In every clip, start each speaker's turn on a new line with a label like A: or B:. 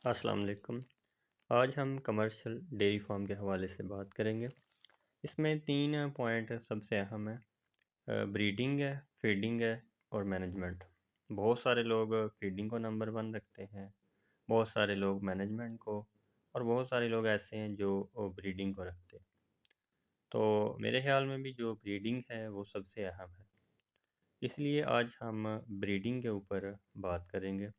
A: अस्सलाम वालेकुम। आज हम कमर्शियल डेयरी फार्म के हवाले से बात करेंगे। इसमें 3 पॉइंट सबसे अहम है। ब्रीडिंग है, फीडिंग है और मैनेजमेंट। बहुत सारे लोग फीडिंग को नंबर 1 रखते हैं, बहुत सारे लोग मैनेजमेंट को और बहुत सारे लोग ऐसे हैं जो ब्रीडिंग को रखते हैं। तो मेरे ख़्याल में भी जो ब्रीडिंग है वो सबसे अहम है। इसलिए आज हम ब्रीडिंग के ऊपर बात करेंगे।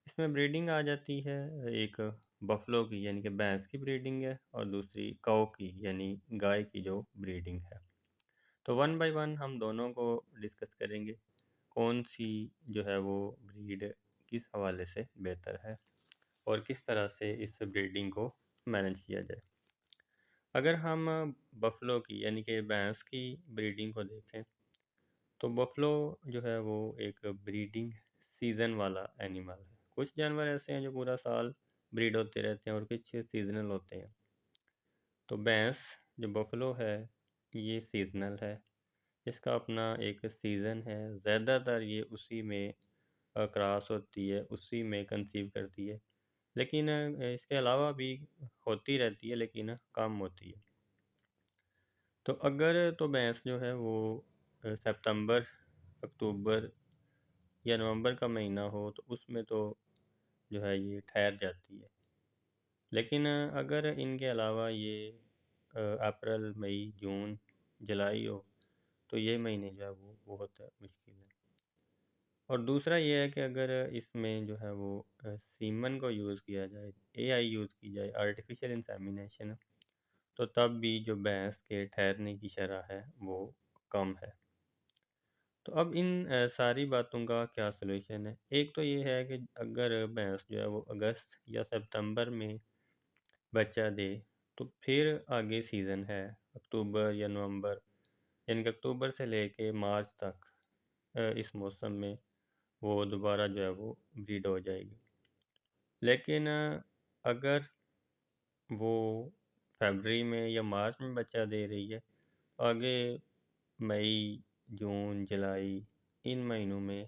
A: इसमें ब्रीडिंग आ जाती है, एक बफलो की यानी कि भैंस की ब्रीडिंग है और दूसरी काऊ की यानी गाय की जो ब्रीडिंग है। तो वन बाय वन हम दोनों को डिस्कस करेंगे, कौन सी जो है वो ब्रीड किस हवाले से बेहतर है और किस तरह से इस ब्रीडिंग को मैनेज किया जाए। अगर हम बफलो की यानी कि भैंस की ब्रीडिंग को देखें तो बफलो जो है वो एक ब्रीडिंग सीज़न वाला एनिमल है। कुछ जानवर ऐसे हैं जो पूरा साल ब्रीड होते रहते हैं और कुछ सीजनल होते हैं। तो भैंस जो बफलो है ये सीजनल है। इसका अपना एक सीज़न है। ज़्यादातर ये उसी में क्रॉस होती है, उसी में कंसीव करती है। लेकिन इसके अलावा भी होती रहती है लेकिन कम होती है। तो अगर तो भैंस जो है वो सितंबर, अक्टूबर या नवंबर का महीना हो तो उसमें तो जो है ये ठहर जाती है। लेकिन अगर इनके अलावा ये अप्रैल, मई, जून, जुलाई हो तो ये महीने जो है वो बहुत मुश्किल है। और दूसरा ये है कि अगर इसमें जो है वो सीमन को यूज़ किया जाए, एआई यूज़ की जाए, आर्टिफिशियल इंसेमिनेशन, तो तब भी जो भैंस के ठहरने की शरह है वो कम है। तो अब इन सारी बातों का क्या सलूशन है? एक तो ये है कि अगर भैंस जो है वो अगस्त या सितंबर में बच्चा दे तो फिर आगे सीज़न है अक्टूबर या नवंबर, यानी कि अक्टूबर से लेके मार्च तक इस मौसम में वो दोबारा जो है वो ब्रीड हो जाएगी। लेकिन अगर वो फरवरी में या मार्च में बच्चा दे रही है, आगे मई, जून, जुलाई इन महीनों में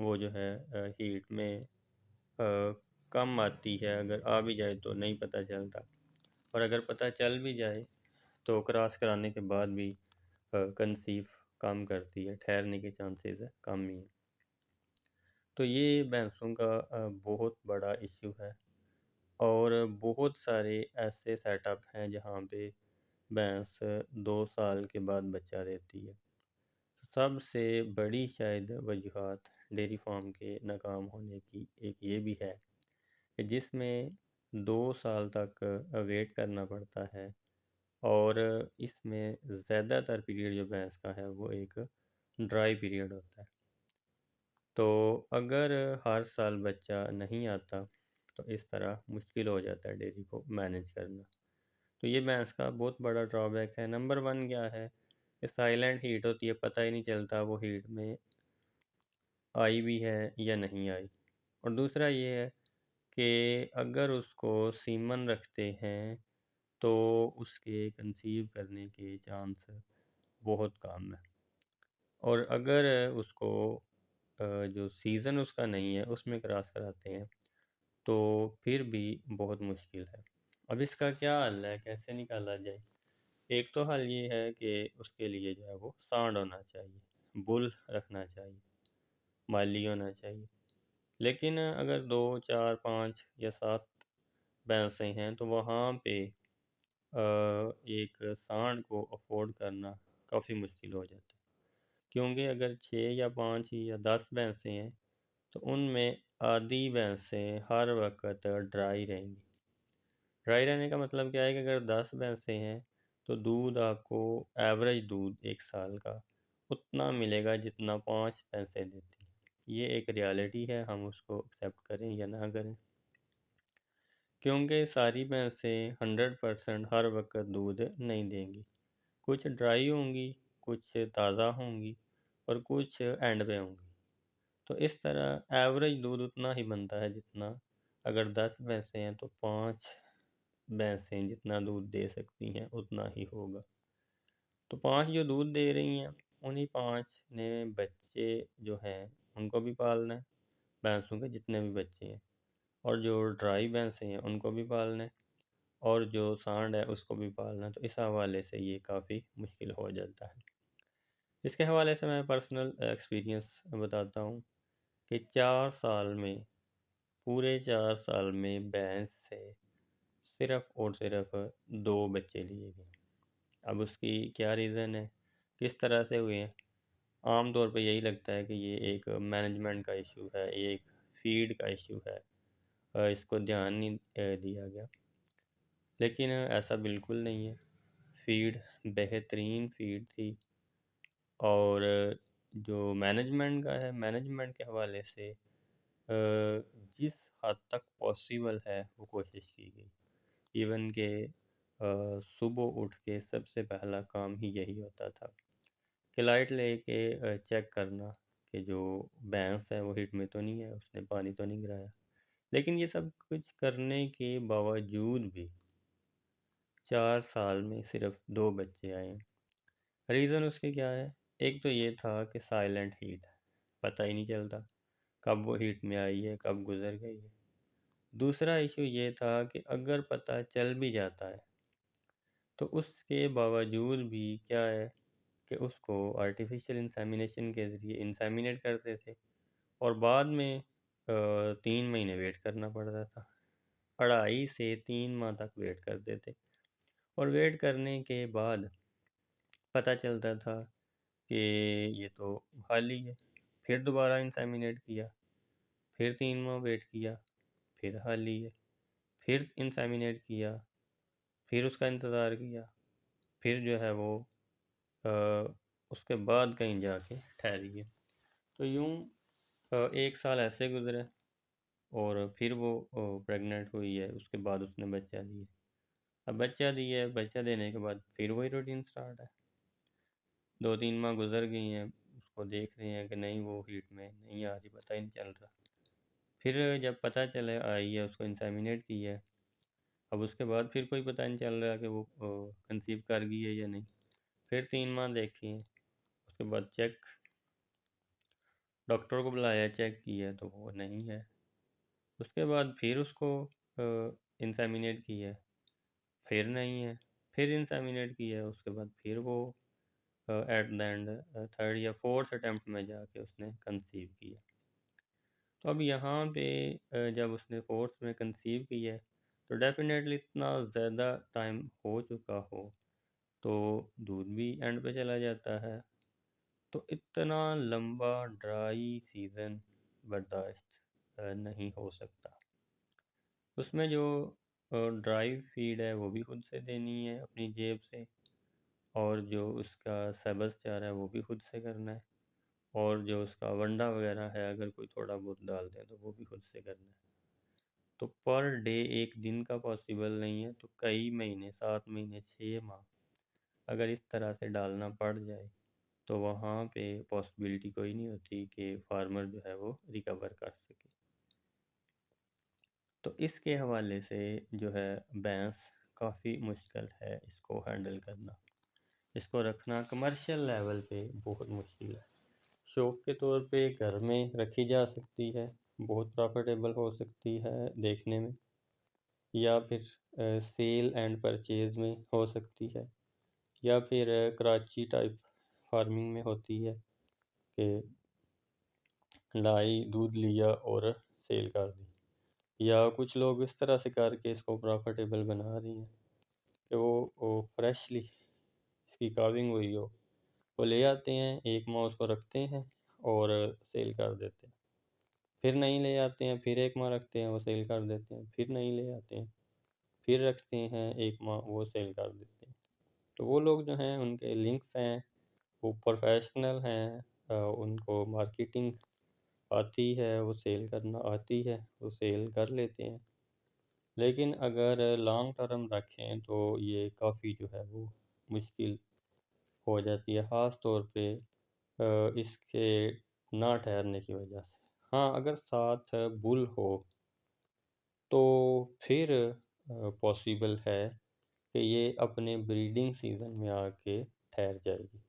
A: वो जो है हीट में कम आती है। अगर आ भी जाए तो नहीं पता चलता, और अगर पता चल भी जाए तो क्रॉस कराने के बाद भी कंसीव कम करती है, ठहरने के चांसेस है कम ही है। तो ये भैंसों का बहुत बड़ा इश्यू है। और बहुत सारे ऐसे सेटअप हैं जहाँ पे भैंस 2 साल के बाद बच्चा देती है। सबसे बड़ी शायद वजूहत डेयरी फार्म के नाकाम होने की एक ये भी है कि जिसमें 2 साल तक वेट करना पड़ता है, और इसमें ज़्यादातर पीरियड जो भैंस का है वो एक ड्राई पीरियड होता है। तो अगर हर साल बच्चा नहीं आता तो इस तरह मुश्किल हो जाता है डेयरी को मैनेज करना। तो ये भैंस का बहुत बड़ा ड्रॉबैक है। नंबर 1 क्या है कि साइलेंट हीट होती है, पता ही नहीं चलता वो हीट में आई भी है या नहीं आई। और दूसरा ये है कि अगर उसको सीमन रखते हैं तो उसके कंसीव करने के चांस बहुत कम है। और अगर उसको जो सीज़न उसका नहीं है उसमें क्रॉस कराते हैं तो फिर भी बहुत मुश्किल है। अब इसका क्या हल है, कैसे निकाला जाए? एक तो हल ये है कि उसके लिए जो है वो सांड होना चाहिए, बुल रखना चाहिए, माली होना चाहिए। लेकिन अगर 2, 4, 5 या 7 भैंसें हैं तो वहाँ पे एक सांड को अफोर्ड करना काफ़ी मुश्किल हो जाता है। क्योंकि अगर 6 या 5 या 10 भैंसें हैं तो उनमें आधी भैंसें हर वक्त ड्राई रहेंगी। ड्राई रहने का मतलब क्या है कि अगर 10 भैंसें हैं तो दूध आपको, एवरेज दूध एक साल का उतना मिलेगा जितना 5 भैंसें देती हैं। ये एक रियलिटी है, हम उसको एक्सेप्ट करें या ना करें, क्योंकि सारी भैंसें 100% हर वक्त दूध नहीं देंगी। कुछ ड्राई होंगी, कुछ ताज़ा होंगी और कुछ एंड पे होंगी। तो इस तरह एवरेज दूध उतना ही बनता है जितना, अगर 10 भैंसें हैं तो 5 भैंसें जितना दूध दे सकती हैं उतना ही होगा। तो 5 जो दूध दे रही हैं उन्हीं 5 ने बच्चे जो हैं उनको भी पालना है, भैंसों के जितने भी बच्चे हैं। और जो ड्राई भैंसें हैं उनको भी पालना है, और जो सांड है उसको भी पालना है। तो इस हवाले से ये काफ़ी मुश्किल हो जाता है। इसके हवाले से मैं पर्सनल एक्सपीरियंस बताता हूँ कि 4 साल में, पूरे 4 साल में भैंस से सिर्फ़ और सिर्फ़ 2 बच्चे लिए गए। अब उसकी क्या रीज़न है, किस तरह से हुए हैं? आम तौर पे यही लगता है कि ये एक मैनेजमेंट का इशू है, ये एक फ़ीड का इशू है, इसको ध्यान नहीं दिया गया। लेकिन ऐसा बिल्कुल नहीं है। फ़ीड बेहतरीन फ़ीड थी, और जो मैनेजमेंट का है, मैनेजमेंट के हवाले से जिस हद तक पॉसिबल है वो कोशिश की गई। इवन के सुबह उठ के सबसे पहला काम ही यही होता था कि लाइट लेके चेक करना कि जो भैंस है वो हिट में तो नहीं है, उसने पानी तो नहीं गिराया। लेकिन ये सब कुछ करने के बावजूद भी 4 साल में सिर्फ 2 बच्चे आए हैं। रीज़न उसके क्या है? एक तो ये था कि साइलेंट हीट, पता ही नहीं चलता कब वो हीट में आई है, कब गुजर गई है। दूसरा इशू ये था कि अगर पता चल भी जाता है तो उसके बावजूद भी क्या है कि उसको आर्टिफिशियल इंसेमिनेशन के ज़रिए इंसेमिनेट करते थे, और बाद में 3 महीने वेट करना पड़ता था। 2.5 से 3 माह तक वेट करते थे, और वेट करने के बाद पता चलता था कि ये तो खाली है। फिर दोबारा इंसेमिनेट किया, फिर 3 माह वेट किया, फिर खाली है। फिर इंसेमिनेट किया, फिर उसका इंतज़ार किया, फिर जो है वो अ, उसके बाद कहीं जाके ठहरी है। तो यूँ 1 साल ऐसे गुजरे, और फिर वो प्रेग्नेंट हुई है, उसके बाद उसने बच्चा दिया। अब बच्चा दिया है, बच्चा देने के बाद फिर वही रूटीन स्टार्ट है। 2-3 माह गुजर गई हैं, उसको देख रहे हैं कि नहीं वो हीट में नहीं आ रही, पता ही नहीं चल रहा। फिर जब पता चले आई है, उसको इंसेमिनेट किया है, अब उसके बाद फिर कोई पता नहीं चल रहा कि वो कंसीव कर गई है या नहीं। फिर 3 माह देखी हैं, उसके बाद चेक, डॉक्टर को बुलाया, चेक किया तो वो नहीं है। उसके बाद फिर उसको इंसेमिनेट किया, फिर नहीं है। फिर इंसेमिनेट किया, उसके बाद फिर वो एट द एंड थर्ड या फोर्थ अटेम्प्ट में जाके उसने कंसीव किया। तो अब यहाँ पे जब उसने फोर्थ में कंसीव किया है, तो डेफिनेटली इतना ज़्यादा टाइम हो चुका हो तो दूध भी एंड पे चला जाता है। तो इतना लंबा ड्राई सीज़न बर्दाश्त नहीं हो सकता। उसमें जो ड्राई फीड है वो भी खुद से देनी है अपनी जेब से, और जो उसका सब्ज़ चारा है वो भी खुद से करना है, और जो उसका वंडा वगैरह है अगर कोई थोड़ा बहुत डाल दे तो वो भी खुद से करना है। तो पर डे एक दिन का पॉसिबल नहीं है, तो कई महीने, 7 महीने, 6 माह अगर इस तरह से डालना पड़ जाए तो वहाँ पे पॉसिबिलिटी कोई नहीं होती कि फार्मर जो है वो रिकवर कर सके। तो इसके हवाले से जो है भैंस काफ़ी मुश्किल है इसको हैंडल करना। इसको रखना कमर्शियल लेवल पे बहुत मुश्किल है। शौक के तौर पे घर में रखी जा सकती है, बहुत प्रॉफिटेबल हो सकती है देखने में, या फिर सेल एंड परचेज़ में हो सकती है, या फिर कराची टाइप फार्मिंग में होती है कि लाई, दूध लिया और सेल कर दी। या कुछ लोग इस तरह से करके इसको प्रॉफिटेबल बना रही हैं कि वो फ्रेशली इसकी काविंग हुई हो, वो ले आते हैं, 1 माह उसको रखते हैं और सेल कर देते हैं। फिर नहीं ले आते हैं, फिर 1 माह रखते हैं, वो सेल कर देते हैं, फिर नहीं ले आते हैं, फिर रखते हैं 1 माह, वो सेल कर देते हैं। तो वो लोग जो हैं उनके लिंक्स हैं, वो प्रोफेशनल हैं, उनको मार्केटिंग आती है, वो सेल करना आती है, वो सेल कर लेते हैं। लेकिन अगर लॉन्ग टर्म रखें तो ये काफ़ी जो है वो मुश्किल हो जाती है, ख़ास तौर पे इसके ना ठहरने की वजह से। हाँ, अगर साथ बुल हो तो फिर पॉसिबल है कि ये अपने ब्रीडिंग सीज़न में आके ठहर जाएगी।